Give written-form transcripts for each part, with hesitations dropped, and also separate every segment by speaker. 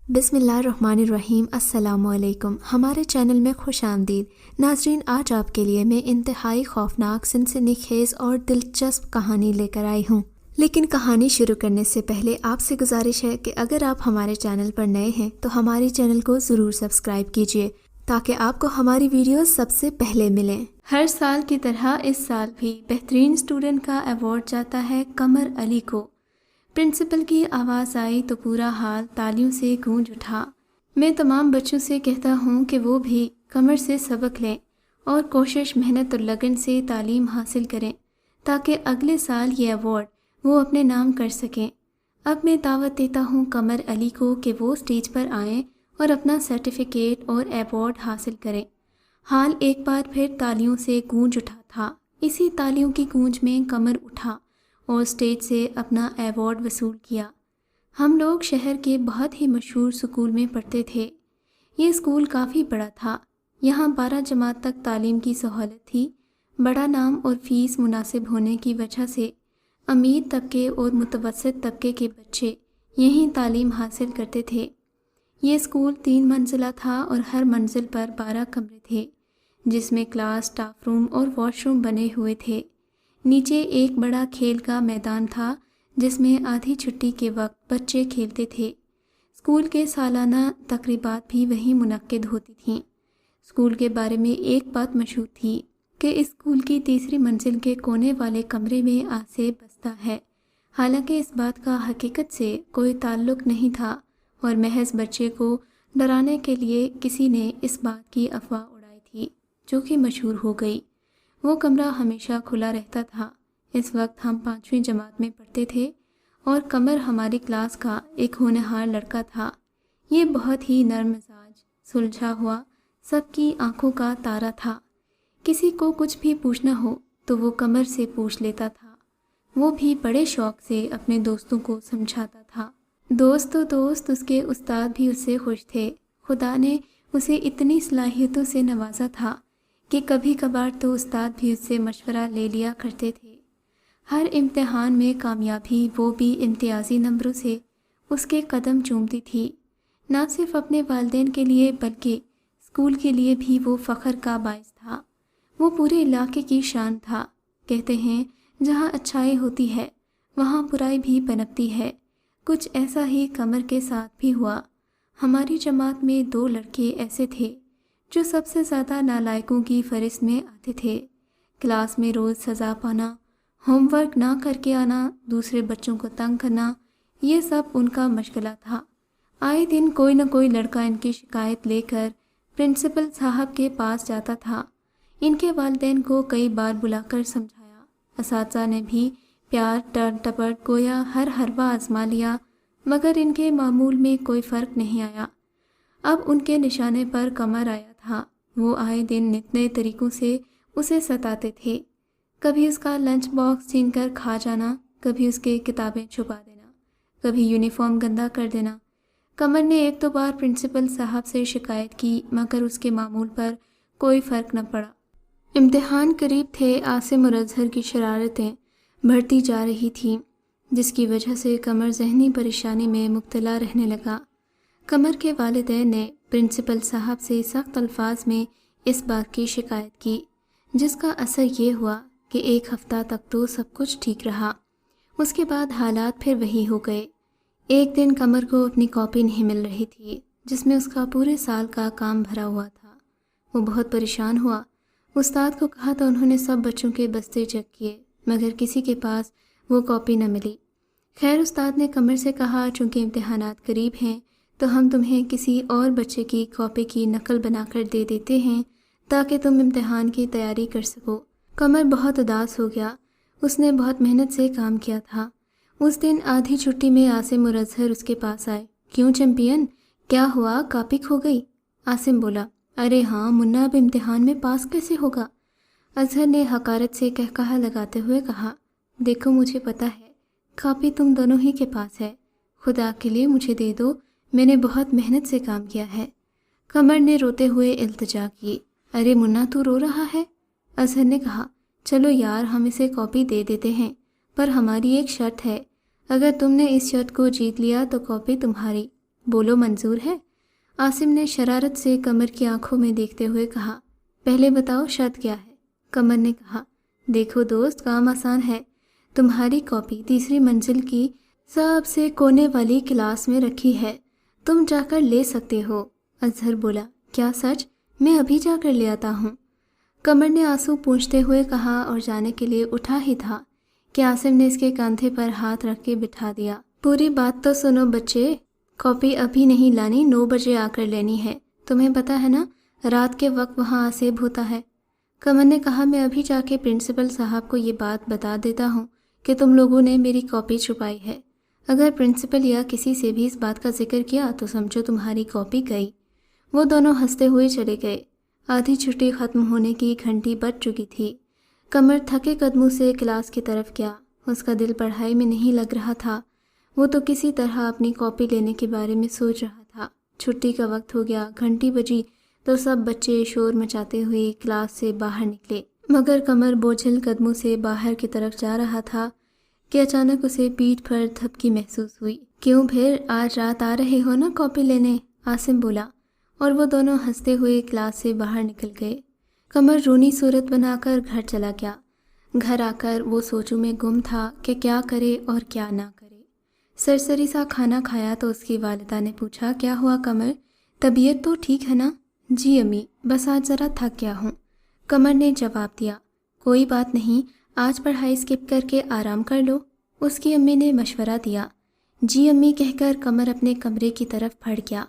Speaker 1: بسم اللہ الرحمن الرحیم۔ السلام علیکم، ہمارے چینل میں خوش آمدید ناظرین۔ آج آپ کے لیے میں انتہائی خوفناک، سنسنی خیز اور دلچسپ کہانی لے کر آئی ہوں، لیکن کہانی شروع کرنے سے پہلے آپ سے گزارش ہے کہ اگر آپ ہمارے چینل پر نئے ہیں تو ہمارے چینل کو ضرور سبسکرائب کیجیے تاکہ آپ کو ہماری ویڈیوز سب سے پہلے ملیں۔ ہر سال کی طرح اس سال بھی بہترین اسٹوڈنٹ کا ایوارڈ جاتا ہے قمر علی کو۔ پرنسپل کی آواز آئی تو پورا ہال تالیوں سے گونج اٹھا۔ میں تمام بچوں سے کہتا ہوں کہ وہ بھی قمر سے سبق لیں اور کوشش، محنت اور لگن سے تعلیم حاصل کریں تاکہ اگلے سال یہ ایوارڈ وہ اپنے نام کر سکیں۔ اب میں دعوت دیتا ہوں قمر علی کو کہ وہ اسٹیج پر آئیں اور اپنا سرٹیفکیٹ اور ایوارڈ حاصل کریں۔ ہال ایک بار پھر تالیوں سے گونج اٹھا تھا۔ اسی تالیوں کی گونج میں قمر اٹھا اور اسٹیج سے اپنا ایوارڈ وصول کیا۔ ہم لوگ شہر کے بہت ہی مشہور اسکول میں پڑھتے تھے۔ یہ اسکول کافی بڑا تھا۔ یہاں 12 جماعت تک تعلیم کی سہولت تھی۔ بڑا نام اور فیس مناسب ہونے کی وجہ سے امیر طبقے اور متوسط طبقے کے بچے یہیں تعلیم حاصل کرتے تھے۔ یہ اسکول 3 منزلہ تھا اور ہر منزل پر 12 کمرے تھے، جس میں کلاس، اسٹاف روم اور واش روم بنے ہوئے تھے۔ نیچے ایک بڑا کھیل کا میدان تھا جس میں آدھی چھٹی کے وقت بچے کھیلتے تھے۔ اسکول کے سالانہ تقریبات بھی وہیں منعقد ہوتی تھیں۔ اسکول کے بارے میں ایک بات مشہور تھی کہ اس اسکول کی تیسری منزل کے کونے والے کمرے میں آصف بستا ہے، حالانکہ اس بات کا حقیقت سے کوئی تعلق نہیں تھا اور محض بچے کو ڈرانے کے لیے کسی نے اس بات کی افواہ اڑائی تھی جو کہ مشہور ہو گئی۔ وہ کمرہ ہمیشہ کھلا رہتا تھا۔ اس وقت ہم 5ویں جماعت میں پڑھتے تھے اور قمر ہماری کلاس کا ایک ہونہار لڑکا تھا۔ یہ بہت ہی نرم مزاج، سلجھا ہوا، سب کی آنکھوں کا تارا تھا۔ کسی کو کچھ بھی پوچھنا ہو تو وہ قمر سے پوچھ لیتا تھا۔ وہ بھی بڑے شوق سے اپنے دوستوں کو سمجھاتا تھا۔ دوست تو دوست، اس کے استاد بھی اس سے خوش تھے۔ خدا نے اسے اتنی صلاحیتوں سے نوازا تھا کہ کبھی کبھار تو استاد بھی اس سے مشورہ لے لیا کرتے تھے۔ ہر امتحان میں کامیابی وہ بھی امتیازی نمبروں سے اس کے قدم چومتی تھی۔ نہ صرف اپنے والدین کے لیے بلکہ اسکول کے لیے بھی وہ فخر کا باعث تھا۔ وہ پورے علاقے کی شان تھا۔ کہتے ہیں جہاں اچھائی ہوتی ہے وہاں برائی بھی پنپتی ہے۔ کچھ ایسا ہی قمر کے ساتھ بھی ہوا۔ ہماری جماعت میں 2 لڑکے ایسے تھے جو سب سے زیادہ نالائقوں کی فہرست میں آتے تھے۔ کلاس میں روز سزا پانا، ہوم ورک نہ کر کے آنا، دوسرے بچوں کو تنگ کرنا، یہ سب ان کا مشغلہ تھا۔ آئے دن کوئی نہ کوئی لڑکا ان کی شکایت لے کر پرنسپل صاحب کے پاس جاتا تھا۔ ان کے والدین کو کئی بار بلا کر سمجھایا۔ اساتذہ نے بھی پیار، ٹر ٹپٹ گویا ہر حربہ آزما لیا، مگر ان کے معمول میں کوئی فرق نہیں آیا۔ اب ان کے نشانے پر قمر آیا تھا۔ وہ آئے دن نت نئے طریقوں سے اسے ستاتے تھے۔ کبھی اس کا لنچ باکس چھین کر کھا جانا، کبھی اس کے کتابیں چھپا دینا، کبھی یونیفارم گندا کر دینا۔ قمر نے ایک دو بار پرنسپل صاحب سے شکایت کی مگر اس کے معمول پر کوئی فرق نہ پڑا۔ امتحان قریب تھے۔ عاصم اور اظہر کی شرارتیں بڑھتی جا رہی تھیں جس کی وجہ سے قمر ذہنی پریشانی میں مبتلا رہنے لگا۔ قمر کے والدین نے پرنسپل صاحب سے سخت الفاظ میں اس بات کی شکایت کی، جس کا اثر یہ ہوا کہ 1 ہفتہ تک تو سب کچھ ٹھیک رہا۔ اس کے بعد حالات پھر وہی ہو گئے۔ ایک دن قمر کو اپنی کاپی نہیں مل رہی تھی جس میں اس کا پورے سال کا کام بھرا ہوا تھا۔ وہ بہت پریشان ہوا۔ استاد کو کہا تو انہوں نے سب بچوں کے بستے چیک کیے مگر کسی کے پاس وہ کاپی نہ ملی۔ خیر استاد نے قمر سے کہا چونکہ امتحانات قریب ہیں تو ہم تمہیں کسی اور بچے کی کاپی کی نقل بنا کر دے دیتے ہیں تاکہ تم امتحان کی تیاری کر سکو۔ قمر بہت اداس ہو گیا۔ اس نے بہت محنت سے کام کیا تھا۔ اس دن آدھی چھٹی میں عاصم اور اظہر اس کے پاس آئے۔ کیوں چیمپئن، کیا ہوا، کاپی کھو گئی؟ عاصم بولا، ارے ہاں منا، اب امتحان میں پاس کیسے ہوگا؟ اظہر نے حقارت سے کہا لگاتے ہوئے کہا، دیکھو مجھے پتا ہے کاپی تم دونوں ہی کے پاس ہے، خدا کے لیے مجھے دے دو، میں نے بہت محنت سے کام کیا ہے۔ قمر نے روتے ہوئے التجا کی۔ ارے منا تو رو رہا ہے۔ اظہر نے کہا، چلو یار ہم اسے کاپی دے دیتے ہیں، پر ہماری ایک شرط ہے، اگر تم نے اس شرط کو جیت لیا تو کاپی تمہاری، بولو منظور ہے؟ عاصم نے شرارت سے قمر کی آنکھوں میں دیکھتے ہوئے کہا۔ پہلے بتاؤ شرط کیا ہے؟ قمر نے کہا۔ دیکھو دوست، کام آسان ہے، تمہاری کاپی تیسری منزل کی سب سے کونے والی کلاس میں رکھی ہے، تم جا کر لے سکتے ہو۔ اظہر بولا، کیا سچ؟ میں ابھی جا کر لے آتا ہوں۔ قمر نے آنسو پونچھتے ہوئے کہا اور جانے کے لیے اٹھا ہی تھا کہ عاصم نے اس کے کاندھے پر ہاتھ رکھ کے بٹھا دیا۔ پوری بات تو سنو بچے، کاپی ابھی نہیں لانی، 9 بجے آ کر لینی ہے، تمہیں پتہ ہے نا رات کے وقت وہاں آصیب ہوتا ہے۔ قمر نے کہا، میں ابھی جا کے پرنسپل صاحب کو یہ بات بتا دیتا ہوں کہ تم لوگوں نے میری کاپی چھپائی ہے، اگر پرنسپل یا کسی سے بھی اس بات کا ذکر کیا تو سمجھو تمہاری کاپی گئی۔ وہ دونوں ہنستے ہوئے چلے گئے۔ آدھی چھٹی ختم ہونے کی گھنٹی بج چکی تھی۔ قمر تھکے قدموں سے کلاس کی طرف گیا، اس کا دل پڑھائی میں نہیں لگ رہا تھا، وہ تو کسی طرح اپنی کاپی لینے کے بارے میں سوچ رہا تھا۔ چھٹی کا وقت ہو گیا، گھنٹی بجی تو سب بچے شور مچاتے ہوئے کلاس سے باہر نکلے، مگر قمر بوجھل قدموں سے باہر کی طرف جا رہا تھا کہ اچانک اسے پیٹھ پر دھپکی محسوس ہوئی۔ کیوں پھر آج رات آ رہے ہو نا کاپی لینے؟ عاصم بولا، اور وہ دونوں ہنستے ہوئے کلاس سے باہر نکل گئے۔ قمر رونی صورت بنا کر گھر چلا گیا۔ گھر آ کر وہ سوچوں میں گم تھا کہ کیا کرے اور کیا نہ کرے۔ سرسری سا کھانا کھایا تو اس کی والدہ نے پوچھا، کیا ہوا قمر، طبیعت تو ٹھیک ہے نا؟ جی امی، بس آج ذرا تھک گیا ہوں، قمر نے جواب دیا۔ کوئی بات نہیں، آج پڑھائی اسکپ کر کے آرام کر لو، اس کی امی نے مشورہ دیا۔ جی امی کہہ کر قمر اپنے کمرے کی طرف پڑ گیا۔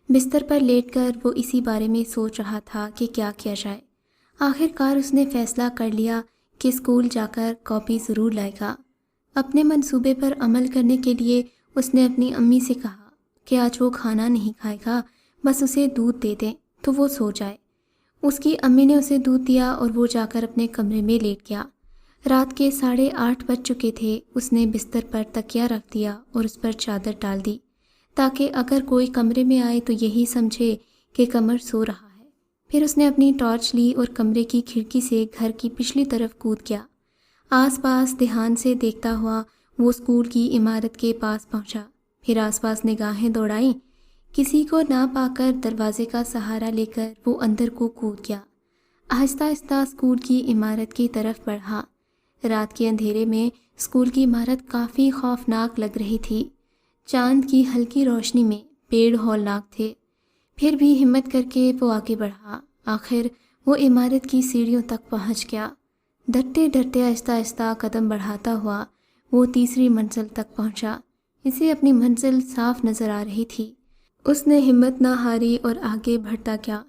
Speaker 1: بستر پر لیٹ کر وہ اسی بارے میں سوچ رہا تھا کہ کیا کیا جائے۔ آخر کار اس نے فیصلہ کر لیا کہ اسکول جا کر کاپی ضرور لائے گا۔ اپنے منصوبے پر عمل کرنے کے لیے اس نے اپنی امی سے کہا کہ آج وہ کھانا نہیں کھائے گا، بس اسے دودھ دے دیں تو وہ سو جائے۔ اس کی امی نے اسے دودھ دیا اور وہ جا کر اپنے کمرے میں لیٹ گیا۔ رات کے 8:30 بج چکے تھے۔ اس نے بستر پر تکیہ رکھ دیا اور اس پر چادر ڈال دی تاکہ اگر کوئی کمرے میں آئے تو یہی سمجھے کہ قمر سو رہا ہے۔ پھر اس نے اپنی ٹارچ لی اور کمرے کی کھڑکی سے گھر کی پچھلی طرف کود گیا۔ آس پاس دھیان سے دیکھتا ہوا وہ اسکول کی عمارت کے پاس پہنچا، پھر آس پاس نگاہیں دوڑائیں، کسی کو نہ پا کر دروازے کا سہارا لے کر وہ اندر کو کود گیا۔ آہستہ آہستہ اسکول کی عمارت کی طرف بڑھا۔ رات کے اندھیرے میں اسکول کی عمارت کافی خوفناک لگ رہی تھی۔ چاند کی ہلکی روشنی میں پیڑ ہولناک تھے، پھر بھی ہمت کر کے وہ آگے بڑھا۔ آخر وہ عمارت کی سیڑھیوں تک پہنچ گیا۔ ڈرتے ڈرتے آہستہ آہستہ قدم بڑھاتا ہوا وہ تیسری منزل تک پہنچا۔ اسے اپنی منزل صاف نظر آ رہی تھی۔ اس نے ہمت نہ ہاری اور آگے بڑھتا گیا۔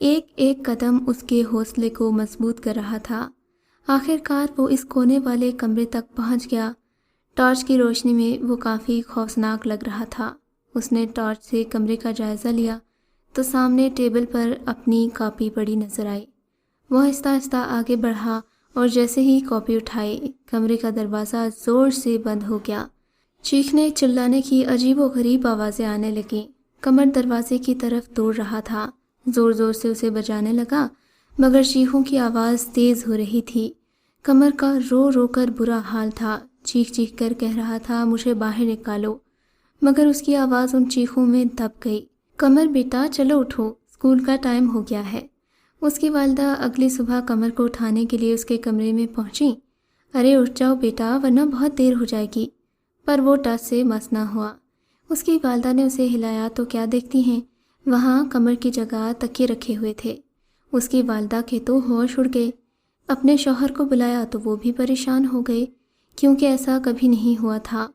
Speaker 1: ایک ایک قدم اس کے حوصلے کو مضبوط کر رہا تھا۔ آخر کار وہ اس کونے والے کمرے تک پہنچ گیا۔ ٹارچ کی روشنی میں وہ کافی خوفناک لگ رہا تھا۔ اس نے ٹارچ سے کمرے کا جائزہ لیا تو سامنے ٹیبل پر اپنی کاپی پڑی نظر آئی۔ وہ آہستہ آہستہ آگے بڑھا اور جیسے ہی کاپی اٹھائی، کمرے کا دروازہ زور سے بند ہو گیا۔ چیخنے چلانے کی عجیب و غریب آوازیں آنے لگیں۔ قمر دروازے کی طرف دوڑ رہا تھا، زور زور سے اسے بجانے لگا، مگر چیخوں کی آواز تیز ہو رہی تھی۔ قمر کا رو رو کر برا حال تھا، چیخ چیخ کر کہہ رہا تھا، مجھے باہر نکالو، مگر اس کی آواز ان چیخوں میں دب گئی۔ قمر بیٹا چلو اٹھو، اسکول کا ٹائم ہو گیا ہے۔ اس کی والدہ اگلی صبح قمر کو اٹھانے کے لیے اس کے کمرے میں پہنچی۔ ارے اٹھ جاؤ بیٹا ورنہ بہت دیر ہو جائے گی، پر وہ ٹس سے مس نہ ہوا۔ اس کی والدہ نے اسے ہلایا تو کیا دیکھتی ہیں، وہاں قمر کی جگہ تکیے رکھے ہوئے تھے۔ اس کی والدہ کے تو ہوش اڑ گئے۔ اپنے شوہر کو بلایا تو وہ بھی پریشان ہو گئے، کیونکہ ایسا کبھی نہیں ہوا تھا۔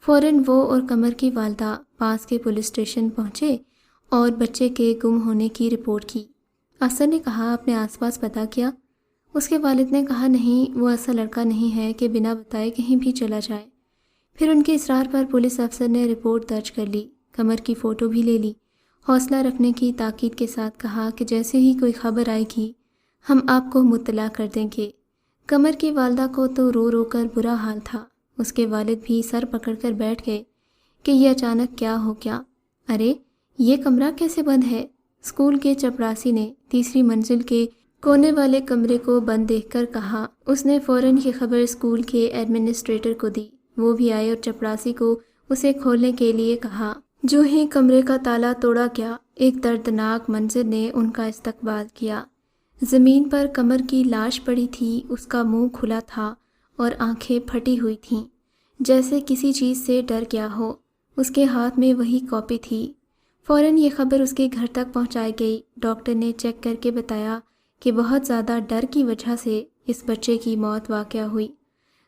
Speaker 1: فوراً وہ اور قمر کی والدہ پاس کے پولیس اسٹیشن پہنچے اور بچے کے گم ہونے کی رپورٹ کی۔ افسر نے کہا، اپنے آس پاس پتہ کیا؟ اس کے والد نے کہا، نہیں، وہ ایسا لڑکا نہیں ہے کہ بنا بتائے کہیں بھی چلا جائے۔ پھر ان کے اصرار پر پولیس افسر نے رپورٹ درج کر لی، قمر کی فوٹو بھی لے لی، حوصلہ رکھنے کی تاکید کے ساتھ کہا کہ جیسے ہی کوئی خبر آئے گی ہم آپ کو مطلع کر دیں گے۔ قمر کی والدہ کو تو رو رو کر برا حال تھا، اس کے والد بھی سر پکڑ کر بیٹھ گئے کہ یہ اچانک کیا ہو گیا۔ ارے یہ کمرہ کیسے بند ہے؟ اسکول کے چپڑاسی نے تیسری منزل کے کونے والے کمرے کو بند دیکھ کر کہا۔ اس نے فوراً یہ خبر اسکول کے ایڈمنسٹریٹر کو دی، وہ بھی آئے اور چپڑاسی کو اسے کھولنے کے لیے کہا۔ جو ہی کمرے کا تالا توڑا گیا، ایک دردناک منظر نے ان کا استقبال کیا۔ زمین پر قمر کی لاش پڑی تھی، اس کا منہ کھلا تھا اور آنکھیں پھٹی ہوئی تھیں، جیسے کسی چیز سے ڈر گیا ہو۔ اس کے ہاتھ میں وہی کاپی تھی۔ فوراً یہ خبر اس کے گھر تک پہنچائی گئی۔ ڈاکٹر نے چیک کر کے بتایا کہ بہت زیادہ ڈر کی وجہ سے اس بچے کی موت واقع ہوئی۔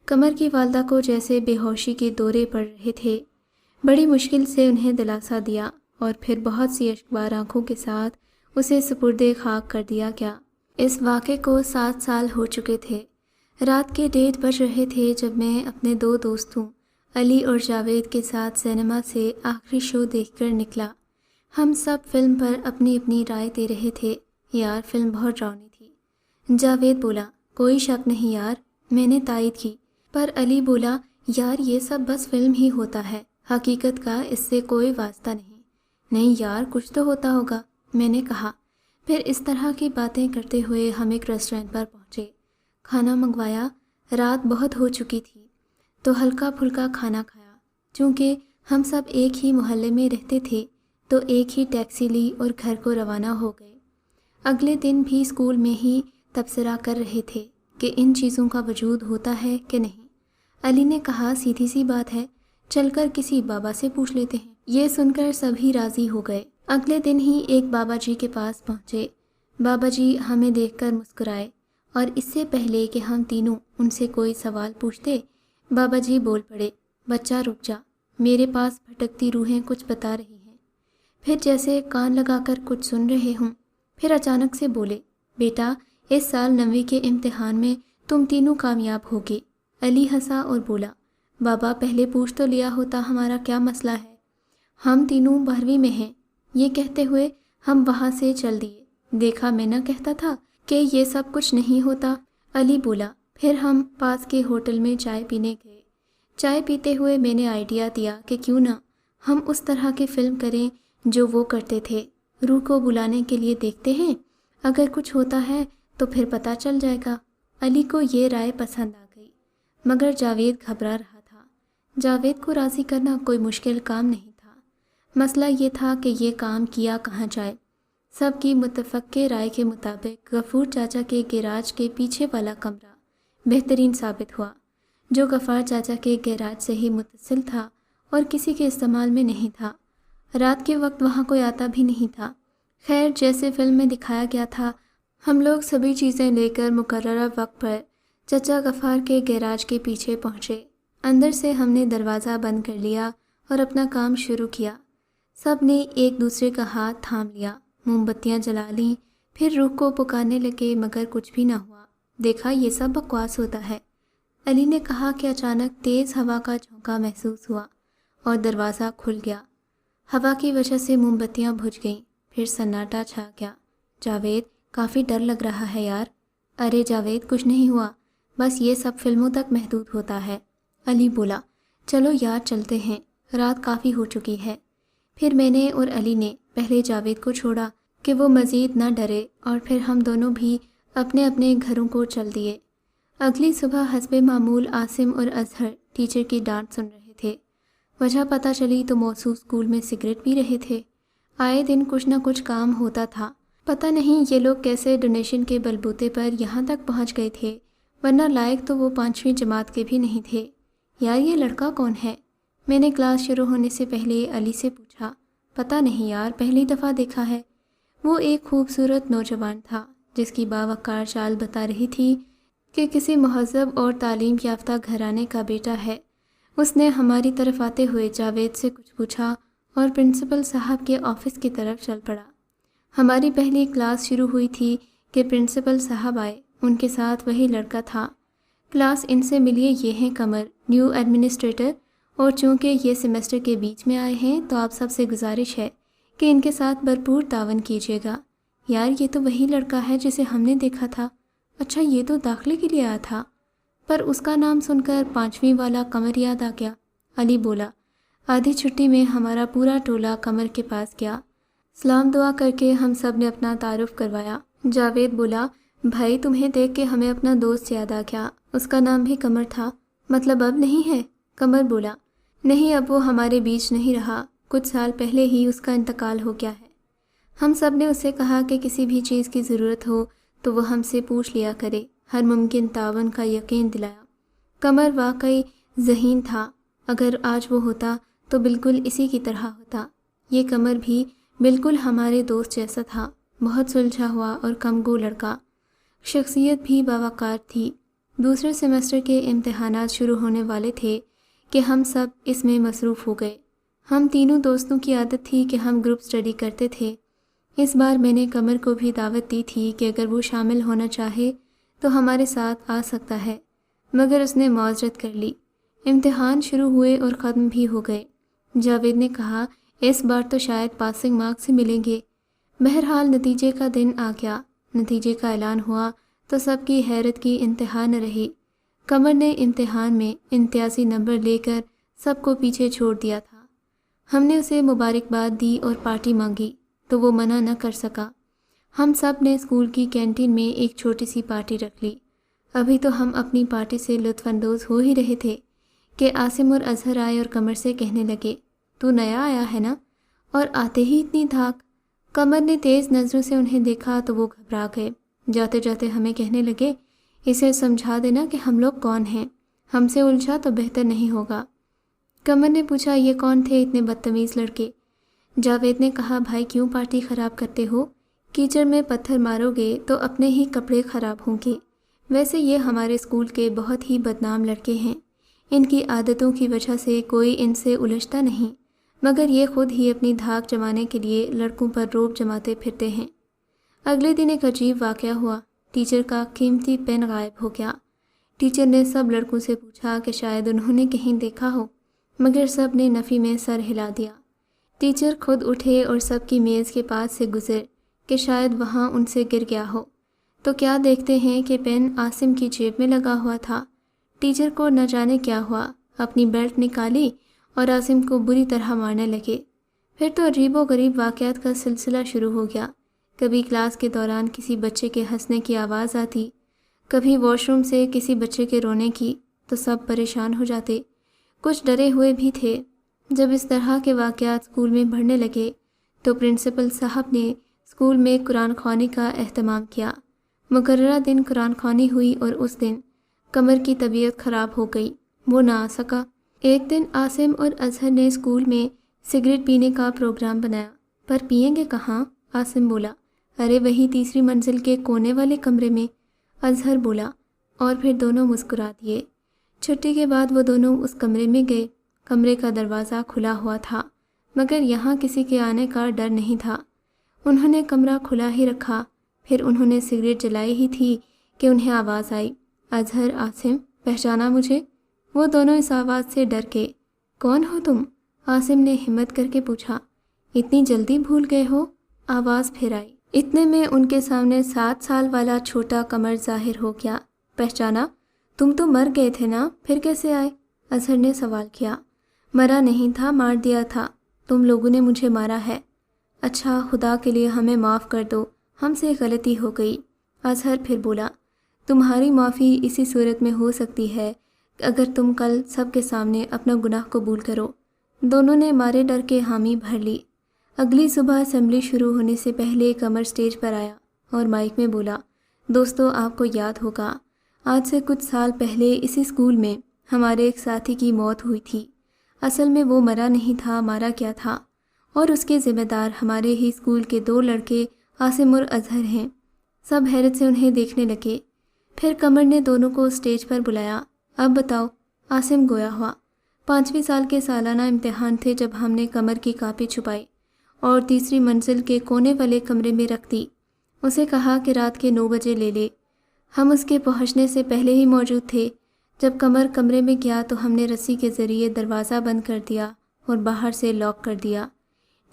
Speaker 1: قمر کی والدہ کو جیسے بے ہوشی کے دورے پڑ رہے تھے۔ بڑی مشکل سے انہیں دلاسا دیا اور پھر بہت سی اشکبار آنکھوں کے ساتھ اسے سپرد خاک کر دیا گیا۔ اس واقعے کو 7 سال ہو چکے تھے۔ رات کے 1:30 بج رہے تھے جب میں اپنے 2 دوستوں علی اور جاوید کے ساتھ سینما سے آخری شو دیکھ کر نکلا۔ ہم سب فلم پر اپنی اپنی رائے دے رہے تھے۔ یار فلم بہت ڈراؤنی تھی۔ جاوید بولا، کوئی شک نہیں یار۔ میں نے تائید کی، پر علی بولا، یار یہ سب بس فلم ہی ہوتا ہے، حقیقت کا اس سے کوئی واسطہ نہیں۔ نہیں یار، کچھ تو ہوتا ہوگا، میں نے کہا۔ پھر اس طرح کی باتیں کرتے ہوئے ہم ایک ریسٹورینٹ پر پہنچے، کھانا منگوایا۔ رات بہت ہو چکی تھی تو ہلکا پھلکا کھانا کھایا۔ چونکہ ہم سب ایک ہی محلے میں رہتے تھے تو ایک ہی ٹیکسی لی اور گھر کو روانہ ہو گئے۔ اگلے دن بھی اسکول میں ہی تبصرہ کر رہے تھے کہ ان چیزوں کا وجود ہوتا ہے کہ نہیں۔ علی نے کہا، سیدھی سی بات ہے، چل کر کسی بابا سے پوچھ لیتے ہیں۔ یہ سن کر سبھی راضی ہو گئے۔ اگلے دن ہی ایک بابا جی کے پاس پہنچے۔ بابا جی ہمیں دیکھ کر مسکرائے اور اس سے پہلے کہ ہم تینوں ان سے کوئی سوال پوچھتے، بابا جی بول پڑے، بچہ رک جا، میرے پاس بھٹکتی روحیں کچھ بتا رہی ہیں۔ پھر جیسے کان لگا کر کچھ سن رہے ہوں، پھر اچانک سے بولے، بیٹا اس سال 9ویں کے امتحان میں تم تینوں کامیاب ہوگے۔ علی ہنسا اور بولا، بابا پہلے پوچھ تو لیا ہوتا ہمارا کیا مسئلہ ہے، ہم تینوں 12ویں میں ہیں۔ یہ کہتے ہوئے ہم وہاں سے چل دیے۔ دیکھا میں نہ کہتا تھا کہ یہ سب کچھ نہیں ہوتا۔ علی بولا، پھر ہم پاس کے ہوٹل میں چائے پینے گئے۔ چائے پیتے ہوئے میں نے آئیڈیا دیا کہ کیوں نہ ہم اس طرح کی فلم کریں جو وہ کرتے تھے، روح کو بلانے کے لیے دیکھتے ہیں، اگر کچھ ہوتا ہے تو پھر پتہ چل جائے گا۔ علی کو یہ رائے پسند آ گئی، مگر جاوید گھبرا رہا تھا۔ جاوید کو راضی کرنا کوئی مشکل کام نہیں تھا، مسئلہ یہ تھا کہ یہ کام کیا کہاں جائے۔ سب کی متفق رائے کے مطابق غفور چاچا کے گیراج کے پیچھے والا کمرہ بہترین ثابت ہوا، جو غفار چاچا کے گیراج سے ہی متصل تھا اور کسی کے استعمال میں نہیں تھا۔ رات کے وقت وہاں کوئی آتا بھی نہیں تھا۔ خیر، جیسے فلم میں دکھایا گیا تھا، ہم لوگ سبھی چیزیں لے کر مقررہ وقت پر چچا غفار کے گیراج کے پیچھے پہنچے۔ اندر سے ہم نے دروازہ بند کر لیا اور اپنا کام شروع کیا۔ سب نے ایک دوسرے کا ہاتھ تھام لیا، موم بتیاں جلا لیں، پھر روح کو پکارنے لگے، مگر کچھ بھی نہ ہوا۔ دیکھا یہ سب بکواس ہوتا ہے، علی نے کہا کہ اچانک تیز ہوا کا جھونکا محسوس ہوا اور دروازہ کھل گیا۔ ہوا کی وجہ سے موم بتیاں بجھ گئیں، پھر سناٹا چھا گیا۔ جاوید، کافی ڈر لگ رہا ہے یار۔ ارے جاوید، کچھ نہیں ہوا، بس یہ سب فلموں تک محدود ہوتا ہے۔ علی بولا، چلو یار چلتے ہیں، رات کافی ہو چکی ہے۔ پھر میں نے اور علی نے پہلے جاوید کو چھوڑا کہ وہ مزید نہ ڈرے، اور پھر ہم دونوں بھی اپنے اپنے گھروں کو چل دیے۔ اگلی صبح حسب معمول عاصم اور اظہر ٹیچر کی ڈانٹ سن رہے تھے۔ وجہ پتہ چلی تو موصوف اسکول میں سگریٹ پی رہے تھے۔ آئے دن کچھ نہ کچھ کام ہوتا تھا۔ پتہ نہیں یہ لوگ کیسے ڈونیشن کے بلبوتے پر یہاں تک پہنچ گئے تھے، ورنہ لائق تو وہ 5ویں جماعت کے بھی نہیں تھے۔ یار یہ لڑکا کون ہے؟ میں نے کلاس شروع ہونے سے پہلے علی سے پوچھا۔ پتہ نہیں یار، پہلی دفعہ دیکھا ہے۔ وہ ایک خوبصورت نوجوان تھا جس کی باوقار چال بتا رہی تھی کہ کسی مہذب اور تعلیم یافتہ گھرانے کا بیٹا ہے۔ اس نے ہماری طرف آتے ہوئے جاوید سے کچھ پوچھا اور پرنسپل صاحب کے آفس کی طرف چل پڑا۔ ہماری پہلی کلاس شروع ہوئی تھی کہ پرنسپل صاحب آئے، ان کے ساتھ وہی لڑکا تھا۔ کلاس ان سے ملیے، یہ ہیں قمر، نیو ایڈمنسٹریٹر، اور چونکہ یہ سیمسٹر کے بیچ میں آئے ہیں تو آپ سب سے گزارش ہے کہ ان کے ساتھ بھرپور تعاون کیجیے گا۔ یار یہ تو وہی لڑکا ہے جسے ہم نے دیکھا تھا۔ اچھا یہ تو داخلے کے لیے آیا تھا، پر اس کا نام سن کر 5ویں والا قمر یاد آ گیا۔ علی بولا، آدھی چھٹی میں ہمارا پورا ٹولہ قمر کے پاس گیا۔ سلام دعا کر کے ہم سب نے اپنا تعارف کروایا۔ جاوید بولا، بھائی تمہیں دیکھ کے ہمیں اپنا دوست یاد آ گیا، اس کا نام بھی قمر تھا، مطلب اب نہیں ہے؟ قمر بولا، نہیں اب وہ ہمارے بیچ نہیں رہا، کچھ سال پہلے ہی اس کا انتقال ہو گیا ہے۔ ہم سب نے اسے کہا کہ کسی بھی چیز کی ضرورت ہو تو وہ ہم سے پوچھ لیا کرے، ہر ممکن تعاون کا یقین دلایا۔ قمر واقعی ذہین تھا، اگر آج وہ ہوتا تو بالکل اسی کی طرح ہوتا۔ یہ قمر بھی بالکل ہمارے دوست جیسا تھا، بہت سلجھا ہوا اور کم گو لڑکا، شخصیت بھی باوقار تھی۔ دوسرے سیمسٹر کے امتحانات شروع ہونے والے تھے کہ ہم سب اس میں مصروف ہو گئے۔ ہم تینوں دوستوں کی عادت تھی کہ ہم گروپ اسٹڈی کرتے تھے۔ اس بار میں نے قمر کو بھی دعوت دی تھی کہ اگر وہ شامل ہونا چاہے تو ہمارے ساتھ آ سکتا ہے، مگر اس نے معذرت کر لی۔ امتحان شروع ہوئے اور ختم بھی ہو گئے۔ جاوید نے کہا اس بار تو شاید پاسنگ مارکس ہی ملیں گے۔ بہرحال نتیجے کا دن آ گیا۔ نتیجے کا اعلان ہوا تو سب کی حیرت کی انتہا نہ رہی۔ قمر نے امتحان میں امتیازی نمبر لے کر سب کو پیچھے چھوڑ دیا تھا۔ ہم نے اسے مبارکباد دی اور پارٹی مانگی تو وہ منع نہ کر سکا۔ ہم سب نے اسکول کی کینٹین میں ایک چھوٹی سی پارٹی رکھ لی۔ ابھی تو ہم اپنی پارٹی سے لطف اندوز ہو ہی رہے تھے کہ عاصم اور اظہر آئے اور قمر سے کہنے لگے، تو نیا آیا ہے نا؟ اور آتے ہی اتنی دھاک۔ قمر نے تیز نظروں سے انہیں دیکھا تو وہ گھبرا گئے۔ جاتے جاتے ہمیں کہنے لگے، اسے سمجھا دینا کہ ہم لوگ کون ہیں، ہم سے الجھا تو بہتر نہیں ہوگا۔ قمر نے پوچھا یہ کون تھے اتنے بدتمیز لڑکے؟ جاوید نے کہا بھائی کیوں پارٹی خراب کرتے ہو؟ کیچڑ میں پتھر مارو گے تو اپنے ہی کپڑے خراب ہوں گے۔ ویسے یہ ہمارے اسکول کے بہت ہی بدنام لڑکے ہیں، ان کی عادتوں کی وجہ سے کوئی ان سے الجھتا نہیں، مگر یہ خود ہی اپنی دھاک جمانے کے لیے لڑکوں پر روب جماتے پھرتے ہیں۔ اگلے دن ایک عجیب واقعہ ہوا۔ ٹیچر کا قیمتی پین غائب ہو گیا۔ ٹیچر نے سب لڑکوں سے پوچھا کہ شاید انہوں نے کہیں دیکھا ہو، مگر سب نے نفی میں سر ہلا دیا۔ ٹیچر خود اٹھے اور سب کی میز کے پاس سے گزر کہ شاید وہاں ان سے گر گیا ہو، تو کیا دیکھتے ہیں کہ پین عاصم کی جیب میں لگا ہوا تھا۔ ٹیچر کو نہ جانے کیا ہوا، اپنی بیلٹ نکالی اور عاصم کو بری طرح مارنے لگے۔ پھر تو عجیب و غریب واقعات کا سلسلہ شروع ہو گیا۔ کبھی کلاس کے دوران کسی بچے کے ہنسنے کی آواز آتی، کبھی واش روم سے کسی بچے کے رونے کی، تو سب پریشان ہو جاتے، کچھ ڈرے ہوئے بھی تھے۔ جب اس طرح کے واقعات اسکول میں بڑھنے لگے تو پرنسپل صاحب نے اسکول میں قرآن خوانی کا اہتمام کیا۔ مقررہ دن قرآن خوانی ہوئی اور اس دن قمر کی طبیعت خراب ہو گئی، وہ نہ آ سکا۔ ایک دن عاصم اور اظہر نے اسکول میں سگریٹ پینے کا پروگرام بنایا، پر پئیں گے کہاں؟ عاصم بولا، ارے وہی تیسری منزل کے کونے والے کمرے میں، اظہر بولا، اور پھر دونوں مسکرا دیے۔ چھٹی کے بعد وہ دونوں اس کمرے میں گئے۔ کمرے کا دروازہ کھلا ہوا تھا، مگر یہاں کسی کے آنے کا ڈر نہیں تھا۔ انہوں نے کمرہ کھلا ہی رکھا۔ پھر انہوں نے سگریٹ جلائی ہی تھی کہ انہیں آواز آئی، اظہر، عاصم، پہچانا مجھے؟ وہ دونوں اس آواز سے ڈر کے، کون ہو تم؟ عاصم نے ہمت کر کے پوچھا، اتنی جلدی بھول گئے ہو؟ آواز پھر آئی۔ اتنے میں ان کے سامنے 7 سال والا چھوٹا قمر ظاہر ہو گیا۔ پہچانا؟ تم تو مر گئے تھے نا، پھر کیسے آئے؟ اظہر نے سوال کیا۔ مرا نہیں تھا، مار دیا تھا، تم لوگوں نے مجھے مارا ہے۔ اچھا، خدا کے لیے ہمیں معاف کر دو، ہم سے غلطی ہو گئی۔ اظہر پھر بولا، تمہاری معافی اسی صورت میں ہو سکتی ہے کہ اگر تم کل سب کے سامنے اپنا گناہ قبول کرو۔ دونوں نے مارے ڈر کے حامی بھر لی۔ اگلی صبح اسمبلی شروع ہونے سے پہلے قمر سٹیج پر آیا اور مائک میں بولا، دوستو آپ کو یاد ہوگا آج سے کچھ سال پہلے اسی اسکول میں ہمارے ایک ساتھی کی موت ہوئی تھی۔ اصل میں وہ مرا نہیں تھا، مارا کیا تھا، اور اس کے ذمہ دار ہمارے ہی اسکول کے 2 لڑکے عاصم اور اظہر ہیں۔ سب حیرت سے انہیں دیکھنے لگے۔ پھر قمر نے دونوں کو اسٹیج پر بلایا، اب بتاؤ۔ عاصم گویا ہوا، 5ویں سال کے سالانہ امتحان تھے جب ہم نے قمر کی کاپی چھپائی اور تیسری منزل کے کونے والے کمرے میں رکھ دی۔ اسے کہا کہ رات کے 9 بجے لے لے۔ ہم اس کے پہنچنے سے پہلے ہی موجود تھے۔ جب قمر کمرے میں گیا تو ہم نے رسی کے ذریعے دروازہ بند کر دیا اور باہر سے لاک کر دیا۔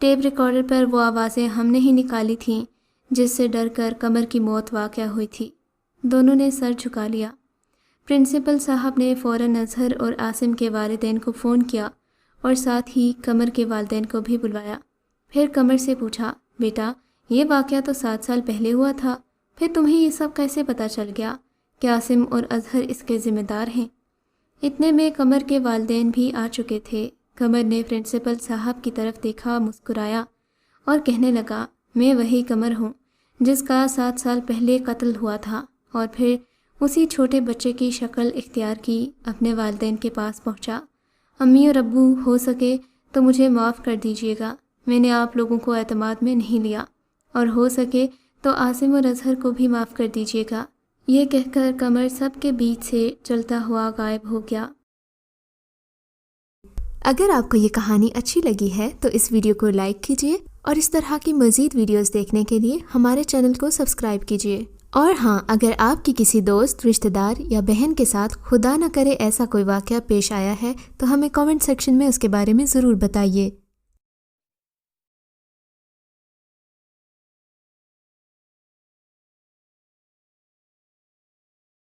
Speaker 1: ٹیپ ریکارڈر پر وہ آوازیں ہم نے ہی نکالی تھیں جس سے ڈر کر قمر کی موت واقع ہوئی تھی۔ دونوں نے سر جھکا لیا۔ پرنسپل صاحب نے فوراً اظہر اور عاصم کے والدین کو فون کیا اور ساتھ ہی قمر کے والدین کو بھی بلوایا۔ پھر قمر سے پوچھا، بیٹا یہ واقعہ تو 7 سال پہلے ہوا تھا، پھر تمہیں یہ سب کیسے پتہ چل گیا کہ عاصم اور اظہر اس کے ذمہ دار ہیں؟ اتنے میں قمر کے والدین بھی آ چکے تھے۔ قمر نے پرنسپل صاحب کی طرف دیکھا، مسکرایا اور کہنے لگا، میں وہی قمر ہوں جس کا 7 سال پہلے قتل ہوا تھا، اور پھر اسی چھوٹے بچے کی شکل اختیار کی، اپنے والدین کے پاس پہنچا۔ امی اور ابو، ہو سکے تو مجھے معاف کر دیجیے گا، میں نے آپ لوگوں کو اعتماد میں نہیں لیا، اور ہو سکے تو عاصم اور اظہر کو بھی معاف کر دیجیے گا۔ یہ کہہ کر قمر سب کے بیچ سے چلتا ہوا غائب ہو گیا۔ اگر آپ کو یہ کہانی اچھی لگی ہے تو اس ویڈیو کو لائک کیجیے، اور اس طرح کی مزید ویڈیوز دیکھنے کے لیے ہمارے چینل کو سبسکرائب کیجیے۔ اور ہاں، اگر آپ کی کسی دوست، رشتہ دار یا بہن کے ساتھ خدا نہ کرے ایسا کوئی واقعہ پیش آیا ہے تو ہمیں کامنٹ سیکشن میں اس کے بارے میں ضرور بتائیے۔